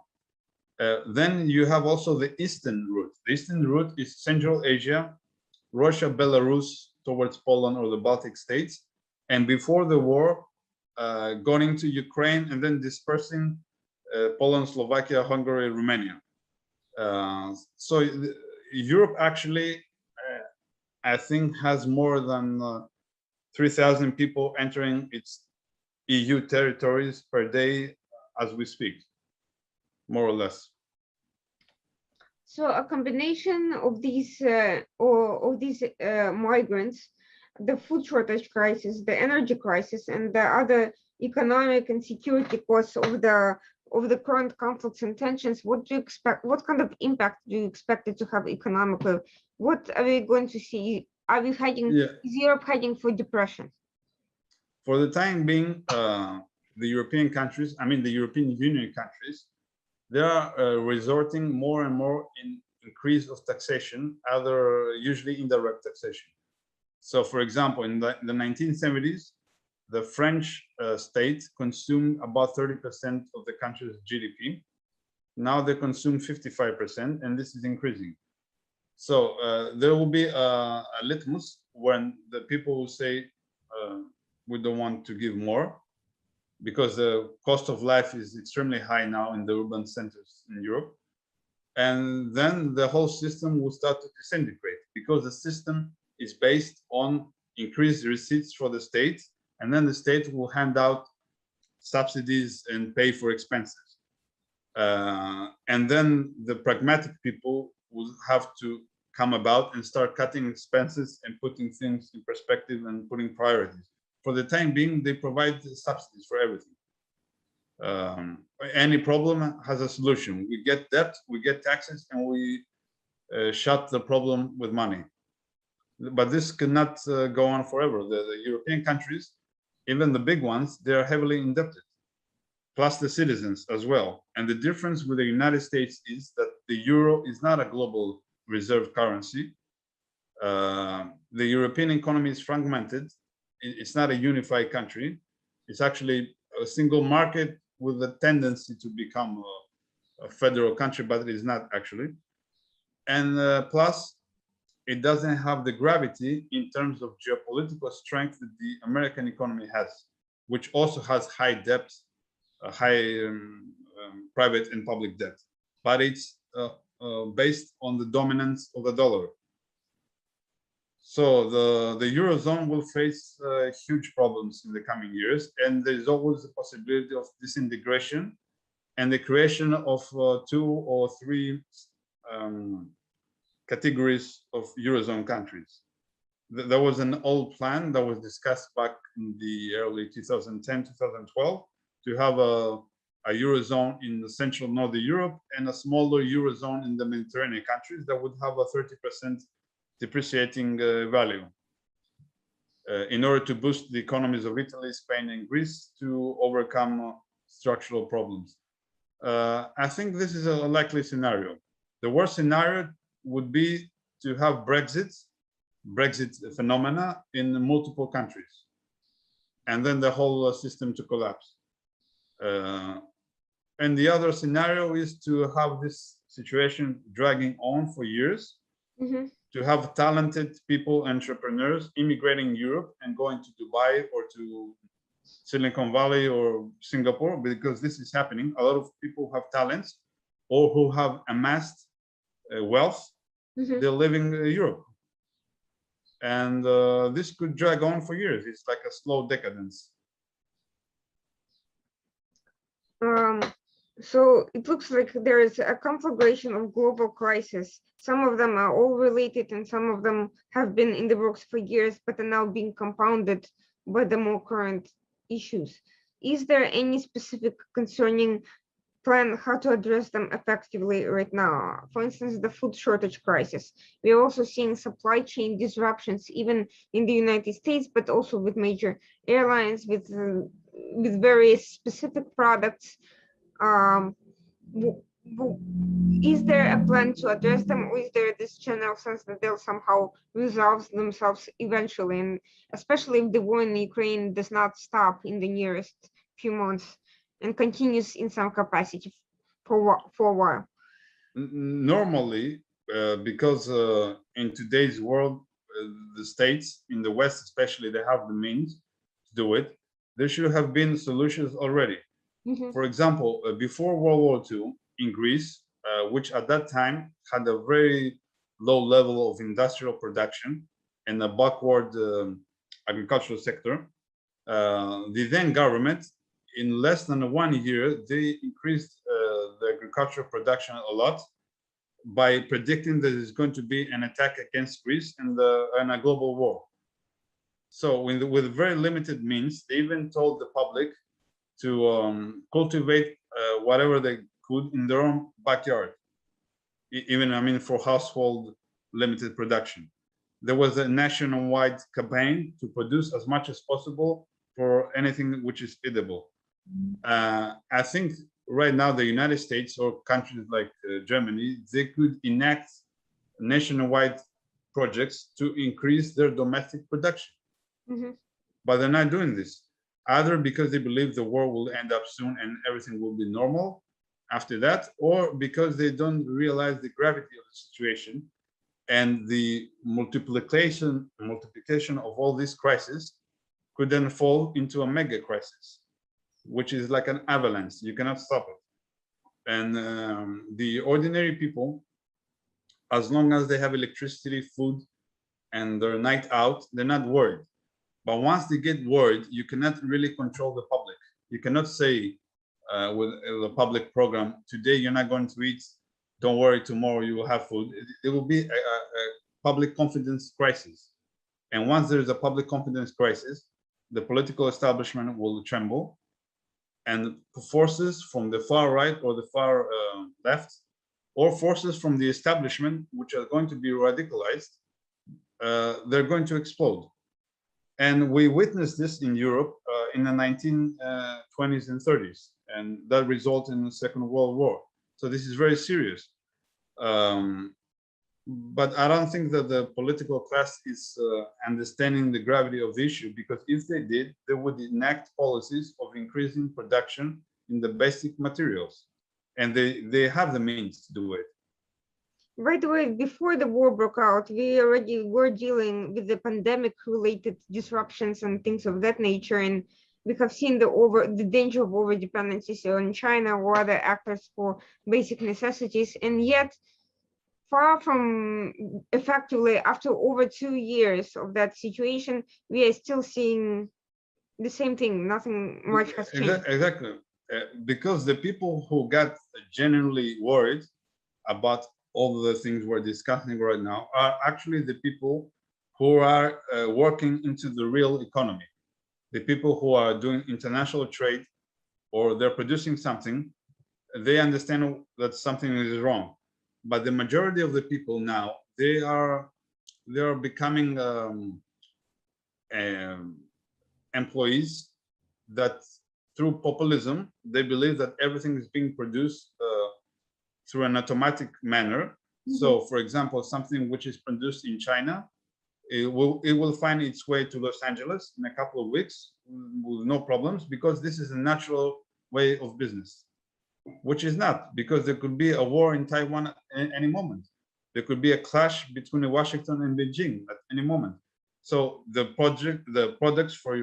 Then you have also the Eastern route. The Eastern route is Central Asia, Russia, Belarus, towards Poland or the Baltic states. And before the war, going into Ukraine and then dispersing Poland, Slovakia, Hungary, Romania. So Europe actually, I think, has more than 3,000 people entering its EU territories per day as we speak, more or less. So a combination of these migrants, the food shortage crisis, the energy crisis, and the other economic and security costs of the current conflicts and tensions, what do you expect? What kind of impact do you expect it to have economically? What are we going to see? Are we heading? Yeah. Is Europe heading for depression? For the time being, the European countries, I mean the European Union countries, they are resorting more and more in increase of taxation, usually indirect taxation. So, for example, in the 1970s, the French state consumed about 30% of the country's GDP. Now they consume 55%, and this is increasing. So there will be a litmus when the people will say, we don't want to give more, because the cost of life is extremely high now in the urban centers in Europe. And then the whole system will start to disintegrate, because the system is based on increased receipts for the state, and then the state will hand out subsidies and pay for expenses. And then the pragmatic people will have to come about and start cutting expenses and putting things in perspective and putting priorities. For the time being, they provide subsidies for everything. Any problem has a solution. We get debt, we get taxes, and we shut the problem with money. But this cannot go on forever. The European countries, even the big ones, they are heavily indebted, plus the citizens as well. And the difference with the United States is that the euro is not a global reserve currency. The European economy is fragmented. It's not a unified country. It's actually a single market with a tendency to become a federal country, but it is not actually. And plus, it doesn't have the gravity in terms of geopolitical strength that the American economy has, which also has high debt, high private and public debt. But it's based on the dominance of the dollar. So the Eurozone will face huge problems in the coming years, and there's always the possibility of disintegration and the creation of 2 or 3 categories of Eurozone countries. There was an old plan that was discussed back in the early 2010, 2012, to have a Eurozone in the central northern Europe and a smaller Eurozone in the Mediterranean countries that would have a 30% depreciating value in order to boost the economies of Italy, Spain, and Greece to overcome structural problems. I think this is a likely scenario. The worst scenario would be to have Brexit phenomena in multiple countries, and then the whole system to collapse. And the other scenario is to have this situation dragging on for years, to have talented people, entrepreneurs immigrating Europe and going to Dubai or to Silicon Valley or Singapore, because this is happening. A lot of people who have talents or who have amassed wealth, they're living in Europe. And this could drag on for years. It's like a slow decadence. So it looks like there is a conflagration of global crisis. Some of them are all related and some of them have been in the works for years, but are now being compounded by the more current issues. Is there any specific concerning plan how to address them effectively right now? For instance, the food shortage crisis. We are also seeing supply chain disruptions even in the United States, but also with major airlines, with various specific products. Is there a plan to address them, or is there this general sense that they'll somehow resolve themselves eventually, and especially if the war in Ukraine does not stop in the nearest few months and continues in some capacity for a while? Normally, because in today's world, the states in the West especially, they have the means to do it. There should have been solutions already. For example, before World War II in Greece, which at that time had a very low level of industrial production and a backward agricultural sector, the then government, in less than 1 year, they increased the agricultural production a lot by predicting that there's going to be an attack against Greece and a global war. So with very limited means, they even told the public to cultivate whatever they could in their own backyard, even, I mean, for household limited production. There was a nationwide campaign to produce as much as possible for anything which is edible. I think right now the United States or countries like Germany, they could enact nationwide projects to increase their domestic production. But they're not doing this, either because they believe the war will end up soon and everything will be normal after that, or because they don't realize the gravity of the situation and the multiplication of all these crises could then fall into a mega crisis, which is like an avalanche. You cannot stop it. And the ordinary people, as long as they have electricity, food, and they're night out, they're not worried. But once they get worried, you cannot really control the public. You cannot say with a public program, today you're not going to eat, don't worry, tomorrow you will have food. It will be a public confidence crisis. And once there is a public confidence crisis, the political establishment will tremble, and forces from the far right or the far left, or forces from the establishment, which are going to be radicalized, they're going to explode. And we witnessed this in Europe in the 1920s and 30s, and that resulted in the Second World War. So this is very serious. But I don't think that the political class is understanding the gravity of the issue, because if they did, they would enact policies of increasing production in the basic materials, and they have the means to do it. By the way, before the war broke out, we already were dealing with the pandemic-related disruptions and things of that nature, and we have seen the danger of over-dependencies on China or other actors for basic necessities, and yet, far from effectively, after over 2 years of that situation, we are still seeing the same thing. Nothing much has changed. Exactly, because the people who got genuinely worried about all the things we're discussing right now are actually the people who are working into the real economy, the people who are doing international trade, or they're producing something. They understand that something is wrong, but the majority of the people now, they are becoming employees that through populism, they believe that everything is being produced through an automatic manner. So for example, something which is produced in China, it will find its way to Los Angeles in a couple of weeks with no problems, because this is a natural way of business, which is not, because there could be a war in Taiwan at any moment. There could be a clash between Washington and Beijing at any moment. So the products for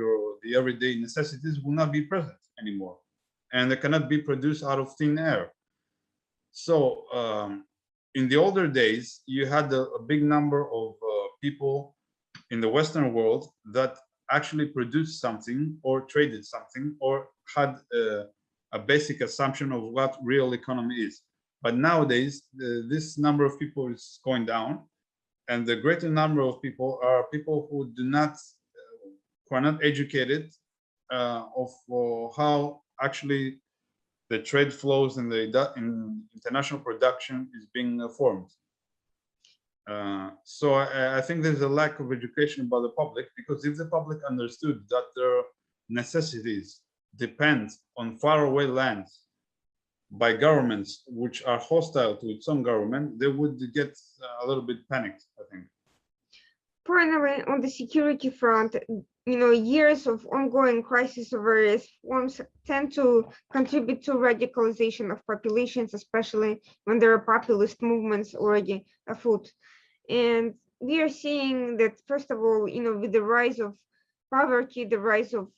the everyday necessities will not be present anymore, and they cannot be produced out of thin air. So in the older days, you had a big number of people in the Western world that actually produced something or traded something or had a basic assumption of what real economy is. But nowadays, this number of people is going down, and the greater number of people are people who are not educated of how actually the trade flows in international production is being formed. So I think there's a lack of education by the public, because if the public understood that their necessities depend on faraway lands by governments which are hostile to its own government, they would get a little bit panicked, I think. Finally, on the security front, years of ongoing crisis of various forms tend to contribute to radicalization of populations, especially when there are populist movements already afoot. And we are seeing that, first of all, with the rise of poverty, the rise of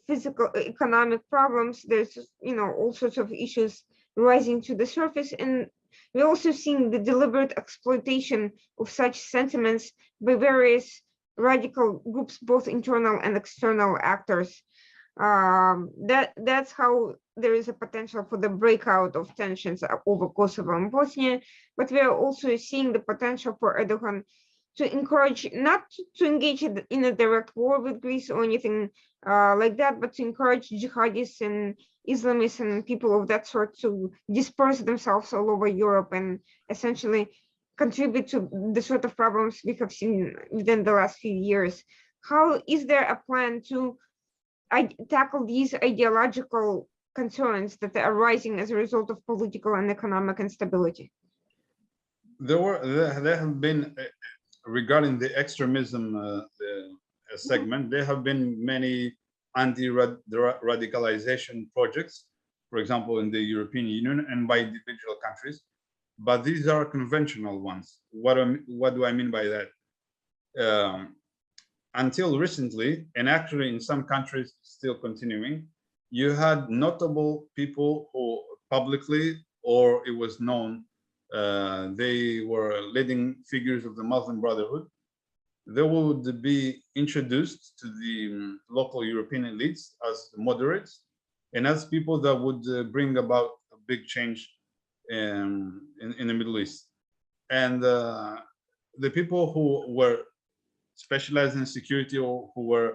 physical economic problems, there's all sorts of issues rising to the surface, and we're also seeing the deliberate exploitation of such sentiments by various radical groups, both internal and external actors. That's how there is a potential for the breakout of tensions over Kosovo and Bosnia, but we are also seeing the potential for Erdogan to encourage, not to engage in a direct war with Greece or anything like that, but to encourage jihadists and Islamists and people of that sort to disperse themselves all over Europe and essentially contribute to the sort of problems we have seen within the last few years. How is there a plan to tackle these ideological concerns that are arising as a result of political and economic instability? There have been, regarding the extremism segment, there have been many anti-radicalization projects, for example, in the European Union and by individual countries, but these are conventional ones. What do I mean by that? Until recently, and actually in some countries still continuing, you had notable people who publicly, or it was known, they were leading figures of the Muslim Brotherhood. They would be introduced to the local European elites as moderates and as people that would bring about a big change in the Middle East. And the people who were specialized in security or who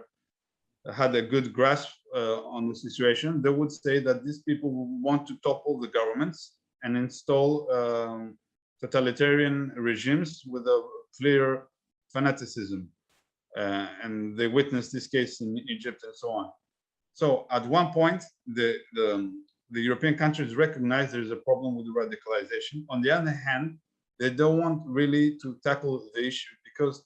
had a good grasp on the situation, they would say that these people want to topple the governments and install totalitarian regimes with a clear fanaticism. And they witnessed this case in Egypt and so on. So at one point, the European countries recognize there's a problem with radicalization. On the other hand, they don't want really to tackle the issue because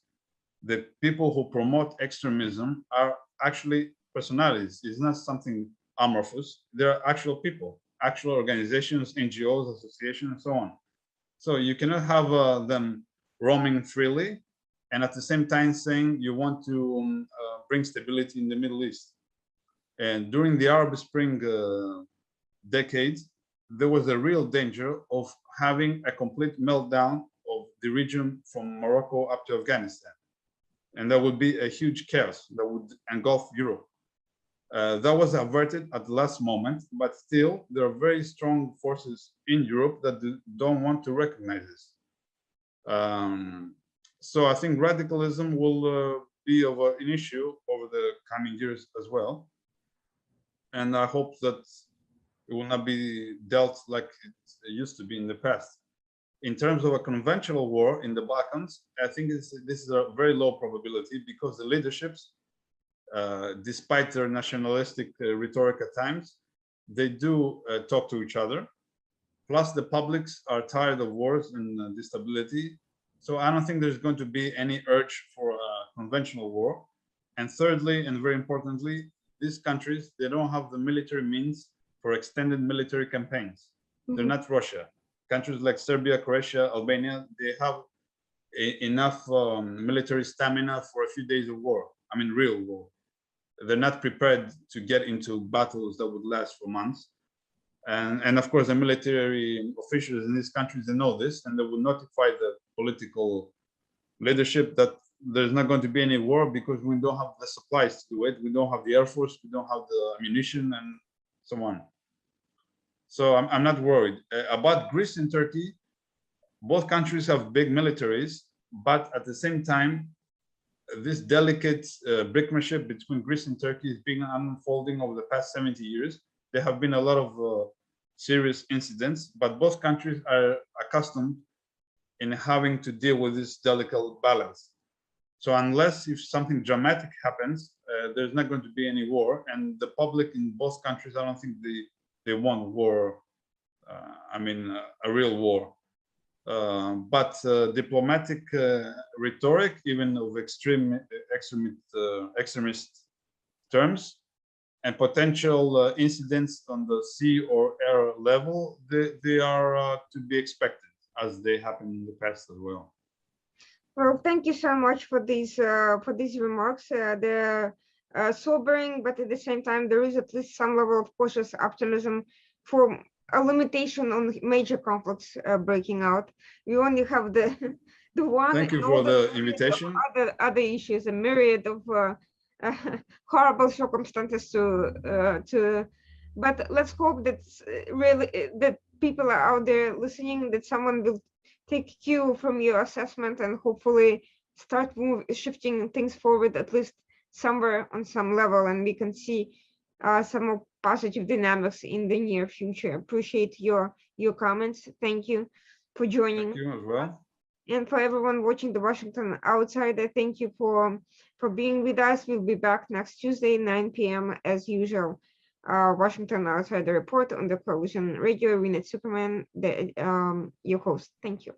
the people who promote extremism are actually personalities. It's not something amorphous. They're actual people, actual organizations, NGOs, associations, and so on. So you cannot have them roaming freely and at the same time saying you want to bring stability in the Middle East. And during the Arab Spring decades, there was a real danger of having a complete meltdown of the region from Morocco up to Afghanistan. And that would be a huge chaos that would engulf Europe. That was averted at the last moment, but still there are very strong forces in Europe that don't want to recognize this. So I think radicalism will be an issue over the coming years as well. And I hope that it will not be dealt like it used to be in the past. In terms of a conventional war in the Balkans, I think this is a very low probability because the leaderships, despite their nationalistic rhetoric at times, they do talk to each other. Plus, the publics are tired of wars and instability. So I don't think there's going to be any urge for a conventional war. And thirdly, and very importantly, these countries, they don't have the military means for extended military campaigns. They're not Russia. Countries like Serbia, Croatia, Albania, they have enough military stamina for a few days of war. I mean, real war. They're not prepared to get into battles that would last for months. And of course, the military officials in these countries, they know this, and they will notify the political leadership that there's not going to be any war because we don't have the supplies to do it. We don't have the air force, we don't have the ammunition, and so on. So I'm not worried. About Greece and Turkey, both countries have big militaries, but at the same time, this delicate brinkmanship between Greece and Turkey is being unfolding over the past 70 years. There have been a lot of serious incidents, but both countries are accustomed in having to deal with this delicate balance. So unless if something dramatic happens, there's not going to be any war. And the public in both countries, I don't think they want war. I mean, a real war. But diplomatic rhetoric, even of extremist terms, and potential incidents on the sea or air level, they are to be expected, as they happened in the past as well. Well, thank you so much for these remarks. They're sobering, but at the same time, there is at least some level of cautious optimism for a limitation on major conflicts breaking out. We only have the one. Thank you for the invitation. Other issues, a myriad of horrible circumstances to. But let's hope that really that people are out there listening, that someone will take cue from your assessment and hopefully start shifting things forward at least somewhere on some level, and we can see some more positive dynamics in the near future. Appreciate your comments. Thank you for joining. Thank you as well. And for everyone watching the Washington Outsider, thank you for being with us. We'll be back next Tuesday, 9 p.m. as usual. Washington Outsider Report on the Coalition Radio. Ioannis, your host. Thank you.